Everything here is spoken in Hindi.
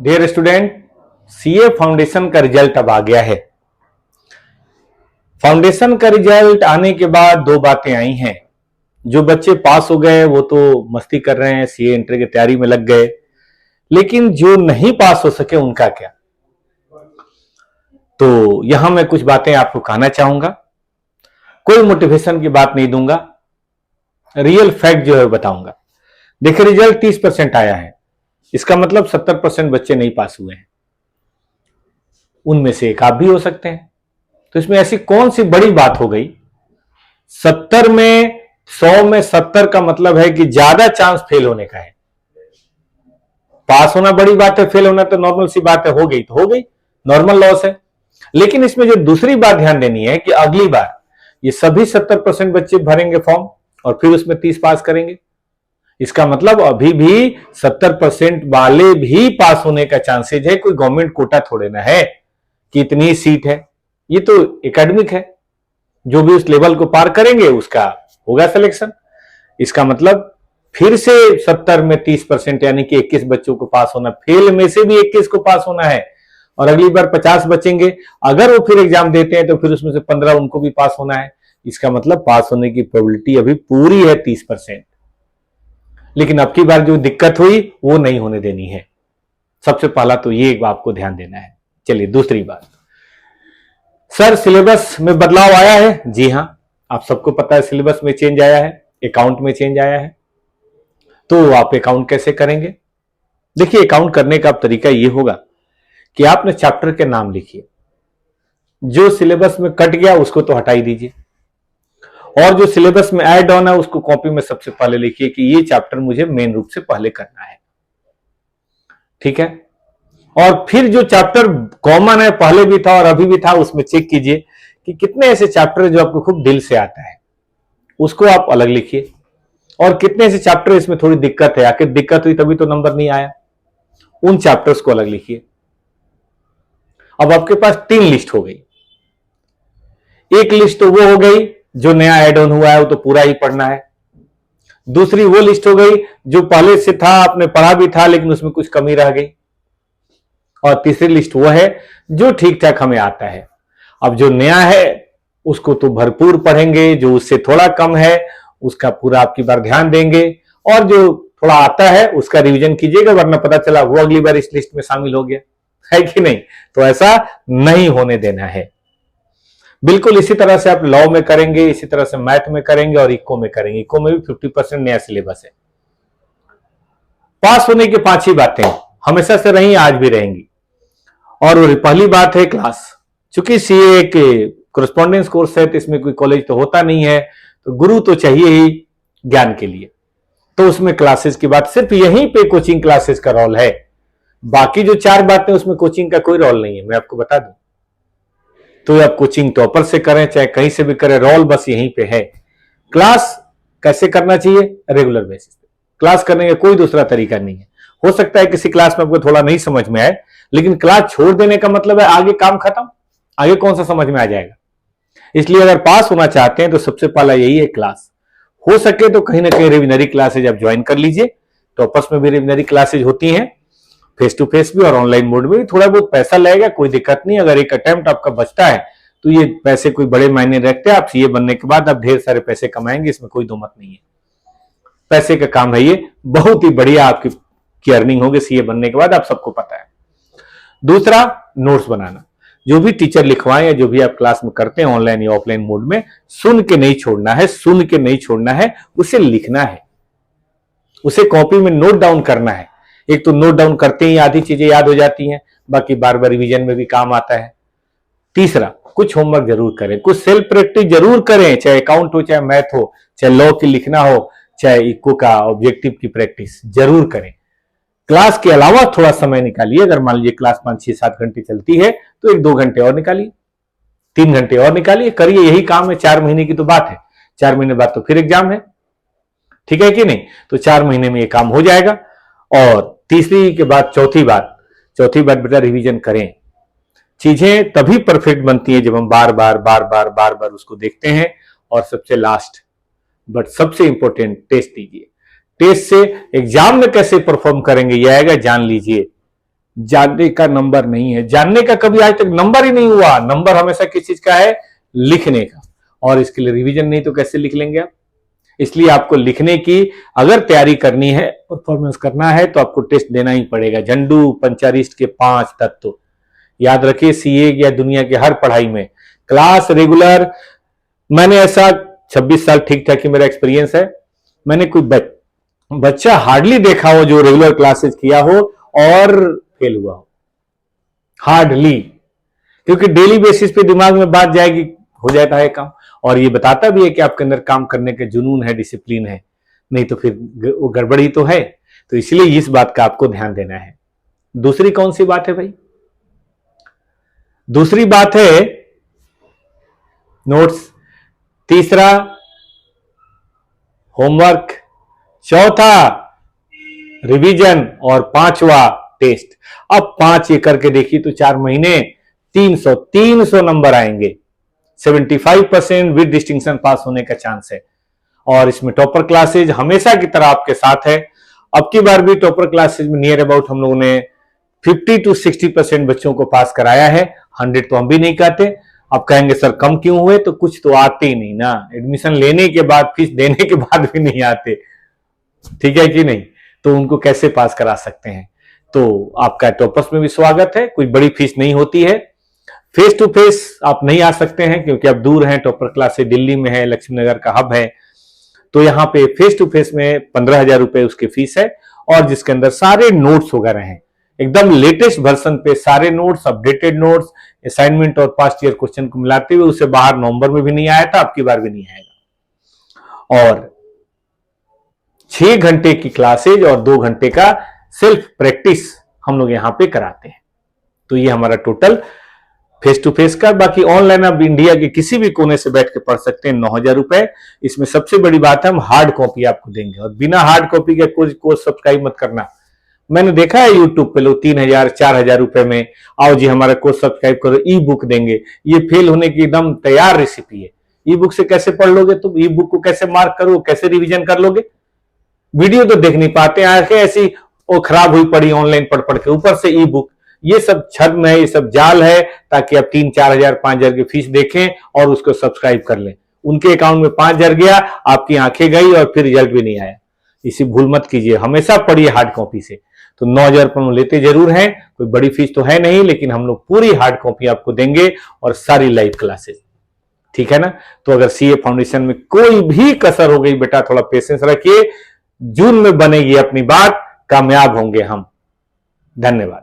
डियर स्टूडेंट, सीए फाउंडेशन का रिजल्ट अब आ गया है। फाउंडेशन का रिजल्ट आने के बाद दो बातें आई हैं। जो बच्चे पास हो गए वो तो मस्ती कर रहे हैं, सीए एंट्री की तैयारी में लग गए, लेकिन जो नहीं पास हो सके उनका क्या। तो यहां मैं कुछ बातें आपको कहना चाहूंगा। कोई मोटिवेशन की बात नहीं दूंगा, रियल फैक्ट जो है बताऊंगा। देखिए, रिजल्ट 30% आया है, इसका मतलब 70% बच्चे नहीं पास हुए हैं। उनमें से एक आप भी हो सकते हैं। तो इसमें ऐसी कौन सी बड़ी बात हो गई? 70 में 100 में 70 का मतलब है कि ज्यादा चांस फेल होने का है। पास होना बड़ी बात है, फेल होना तो नॉर्मल सी बात है। हो गई तो हो गई, नॉर्मल लॉस है। लेकिन इसमें जो दूसरी बात ध्यान देनी है कि अगली बार ये सभी 70% बच्चे भरेंगे फॉर्म और फिर उसमें 30 पास करेंगे। इसका मतलब अभी भी 70% वाले भी पास होने का चांसेज है। कोई गवर्नमेंट कोटा थोड़े ना है कि इतनी सीट है, ये तो एकेडमिक है। जो भी उस लेवल को पार करेंगे उसका होगा सिलेक्शन। इसका मतलब फिर से 70 में 30% यानी कि 21 बच्चों को पास होना, फेल में से भी 21 को पास होना है और अगली बार 50 बचेंगे। अगर वो फिर एग्जाम देते हैं तो फिर उसमें से 15 उनको भी पास होना है। इसका मतलब पास होने की प्रोबेबिलिटी अभी पूरी है 30%। लेकिन अब की बार जो दिक्कत हुई वो नहीं होने देनी है। सबसे पहला तो ये आपको ध्यान देना है। चलिए दूसरी बात, सर सिलेबस में बदलाव आया है। जी हां, आप सबको पता है सिलेबस में चेंज आया है, अकाउंट में चेंज आया है। तो आप अकाउंट कैसे करेंगे? देखिए, अकाउंट करने का तरीका यह होगा कि आपने चैप्टर के नाम लिखिए। जो सिलेबस में कट गया उसको तो हटा ही दीजिए, और जो सिलेबस में ऐड ऑन है उसको कॉपी में सबसे पहले लिखिए कि ये चैप्टर मुझे मेन रूप से पहले करना है। ठीक है? और फिर जो चैप्टर कॉमन है, पहले भी था और अभी भी था, उसमें चेक कीजिए कि कितने ऐसे चैप्टर जो आपको खूब दिल से आता है, उसको आप अलग लिखिए। और कितने ऐसे चैप्टर इसमें थोड़ी दिक्कत है, आखिर दिक्कत हुई तभी तो नंबर नहीं आया, उन चैप्टर्स को अलग लिखिए। अब आपके पास 3 लिस्ट हो गई। एक लिस्ट तो वो हो गई जो नया एड ऑन हुआ है, वो तो पूरा ही पढ़ना है। दूसरी वो लिस्ट हो गई जो पहले से था, आपने पढ़ा भी था लेकिन उसमें कुछ कमी रह गई। और तीसरी लिस्ट वो है जो ठीक ठाक हमें आता है। अब जो नया है उसको तो भरपूर पढ़ेंगे, जो उससे थोड़ा कम है उसका पूरा आपकी बार ध्यान देंगे, और जो थोड़ा आता है उसका रिवीजन कीजिएगा, वरना पता चला वो अगली बार इस लिस्ट में शामिल हो गया है कि नहीं। तो ऐसा नहीं होने देना है। बिल्कुल इसी तरह से आप लॉ में करेंगे, इसी तरह से मैथ में करेंगे और इको में करेंगे। इको में भी 50% नया सिलेबस है। पास होने की 5 ही बातें हमेशा से रही, आज भी रहेंगी। और पहली बात है क्लास। चूंकि सीए एक कोरेस्पॉन्डेंस कोर्स है तो इसमें कोई कॉलेज तो होता नहीं है, तो गुरु तो चाहिए ही ज्ञान के लिए। तो उसमें क्लासेस की बात, सिर्फ यहीं पे कोचिंग क्लासेस का रोल है। बाकी जो 4 बातें उसमें कोचिंग का कोई रोल नहीं है, मैं आपको बता दूं। तो आप कोचिंग टॉपर से करें चाहे कहीं से भी करें, रोल बस यहीं पे है। क्लास कैसे करना चाहिए? रेगुलर बेसिस पे क्लास करने का कोई दूसरा तरीका नहीं है। हो सकता है किसी क्लास में आपको थोड़ा नहीं समझ में आए, लेकिन क्लास छोड़ देने का मतलब है आगे काम खत्म, आगे कौन सा समझ में आ जाएगा। इसलिए अगर पास होना चाहते हैं तो सबसे पहला यही है क्लास। हो सके तो कहीं ना कहीं रिविजनरी क्लासेज आप ज्वाइन कर लीजिए। टॉपर्स में भी रिविजनरी क्लासेज होती हैं, फेस टू फेस भी और ऑनलाइन मोड में भी। थोड़ा बहुत पैसा लगेगा, कोई दिक्कत नहीं। अगर एक अटेम्प्ट आपका बचता है तो ये पैसे कोई बड़े मायने रखते हैं। आप सीए बनने के बाद आप ढेर सारे पैसे कमाएंगे, इसमें कोई दो मत नहीं है। पैसे का काम है ये, बहुत ही बढ़िया आपकी अर्निंग होगी सीए बनने के बाद, आप सबको पता है। दूसरा, नोट्स बनाना। जो भी टीचर लिखवाएं या जो भी आप क्लास में करते हैं ऑनलाइन या ऑफलाइन मोड में, सुन के नहीं छोड़ना है, सुन के नहीं छोड़ना है, उसे लिखना है, उसे कॉपी में नोट डाउन करना है। एक तो नोट डाउन करते ही आधी चीजें याद हो जाती हैं, बाकी बार बार रिवीजन में भी काम आता है। तीसरा, कुछ होमवर्क जरूर करें, कुछ सेल्फ प्रैक्टिस जरूर करें, चाहे अकाउंट हो, चाहे मैथ हो, चाहे लॉ की लिखना हो, चाहे इको का ऑब्जेक्टिव की प्रैक्टिस जरूर करें। क्लास के अलावा थोड़ा समय निकालिए। अगर मान लीजिए क्लास 5, 6, 7 घंटे चलती है तो 1-2 घंटे और निकालिए, 3 घंटे और निकालिए, करिए। यही काम है। 4 महीने की तो बात है, 4 महीने बाद तो फिर एग्जाम है, ठीक है कि नहीं। तो 4 महीने में ये काम हो जाएगा। और तीसरी के बाद चौथी बात बेटा, रिवीजन करें। चीजें तभी परफेक्ट बनती है जब हम बार बार उसको देखते हैं। और सबसे लास्ट बट सबसे इंपॉर्टेंट, टेस्ट दीजिए। टेस्ट से एग्जाम में कैसे परफॉर्म करेंगे यह आएगा, जान लीजिए। जानने का नंबर नहीं है। जानने का कभी आज तक नंबर ही नहीं हुआ। नंबर हमेशा किस चीज का है? लिखने का। और इसके लिए रिवीजन नहीं तो कैसे लिख लेंगे आप? इसलिए आपको लिखने की अगर तैयारी करनी है, परफॉर्मेंस करना है, तो आपको टेस्ट देना ही पड़ेगा। झंडू पंचारिस्ट के 5 तत्व याद रखिए। सीए या दुनिया के हर पढ़ाई में क्लास रेगुलर, मैंने ऐसा 26 साल ठीक ठाक ही मेरा एक्सपीरियंस है, मैंने कोई बच्चा हार्डली देखा हो जो रेगुलर क्लासेस किया हो और फेल हुआ हो। हार्डली। क्योंकि डेली बेसिस पे दिमाग में बात जाएगी, हो जाता है काम। और ये बताता भी है कि आपके अंदर काम करने के जुनून है, डिसिप्लिन है, नहीं तो फिर वो गड़बड़ी तो है। तो इसलिए इस बात का आपको ध्यान देना है। दूसरी कौन सी बात है भाई? दूसरी बात है नोट्स, तीसरा होमवर्क, चौथा रिवीजन और पांचवा टेस्ट। अब 5 ये करके देखिए तो 4 महीने 300 नंबर आएंगे। 75% विद डिस्टिंक्शन पास होने का चांस है। और इसमें टॉपर क्लासेज हमेशा की तरह आपके साथ है। अब की बार भी टॉपर क्लासेज में नियर अबाउट हम लोगों ने 50 to 60% बच्चों को पास कराया है। 100 तो हम भी नहीं कहते। आप कहेंगे सर कम क्यों हुए? तो कुछ तो आते ही नहीं ना, एडमिशन लेने के बाद, फीस देने के बाद भी नहीं आते, ठीक है कि नहीं? तो उनको कैसे पास करा सकते हैं? तो आपका टॉपर्स में भी स्वागत है। कोई बड़ी फीस नहीं होती है। फेस टू फेस आप नहीं आ सकते हैं क्योंकि आप दूर हैं। टॉपर क्लास से दिल्ली में है, लक्ष्मी नगर का हब है। तो यहाँ पे फेस टू फेस में 15,000 रुपए उसकी फीस है और जिसके अंदर सारे नोट्स वगैरह हैं, एकदम लेटेस्ट वर्जन पे सारे नोट्स, अपडेटेड नोट्स, असाइनमेंट और पास्ट ईयर क्वेश्चन को मिलाते हुए। उससे बाहर नवंबर में भी नहीं आया था, अब की बार भी नहीं आएगा। और 6 घंटे की क्लासेज और 2 घंटे का सेल्फ प्रैक्टिस हम लोग यहां पे कराते हैं। तो ये हमारा टोटल फेस टू फेस का। बाकी ऑनलाइन आप इंडिया के किसी भी कोने से बैठ के पढ़ सकते हैं। 9,000 रुपए। इसमें सबसे बड़ी बात है हम हार्ड कॉपी आपको देंगे और बिना हार्ड कॉपी के कोर्स सब्सक्राइब मत करना। मैंने देखा है यूट्यूब पे लोग 3,000 4,000 रुपए में आओ जी हमारा कोर्स सब्सक्राइब करो, ई बुक देंगे। ये फेल होने की एकदम तैयार रेसिपी है। ई बुक से कैसे पढ़ लोगे तुम? ई बुक को कैसे मार्क करो, कैसे रिवीजन कर लोगे? वीडियो तो देख नहीं पाते, आंखें ऐसी वो खराब हुई पड़ी ऑनलाइन पढ़ पढ़ के, ऊपर से ई बुक। ये सब छद्म है, ये सब जाल है ताकि आप 3-4,000 5,000 की फीस देखें और उसको सब्सक्राइब कर लें। उनके अकाउंट में 5,000 गया, आपकी आंखें गई और फिर रिजल्ट भी नहीं आया। इसी भूल मत कीजिए, हमेशा पढ़िए हार्ड कॉपी से। तो 9,000 रुपए लेते जरूर हैं, कोई बड़ी फीस तो है नहीं, लेकिन हम लोग पूरी हार्ड कॉपी आपको देंगे और सारी लाइव क्लासेस, ठीक है ना? तो अगर सीए फाउंडेशन में कोई भी कसर हो गई बेटा, थोड़ा पेशेंस रखिए। जून में बनेगी अपनी बात, कामयाब होंगे हम। धन्यवाद।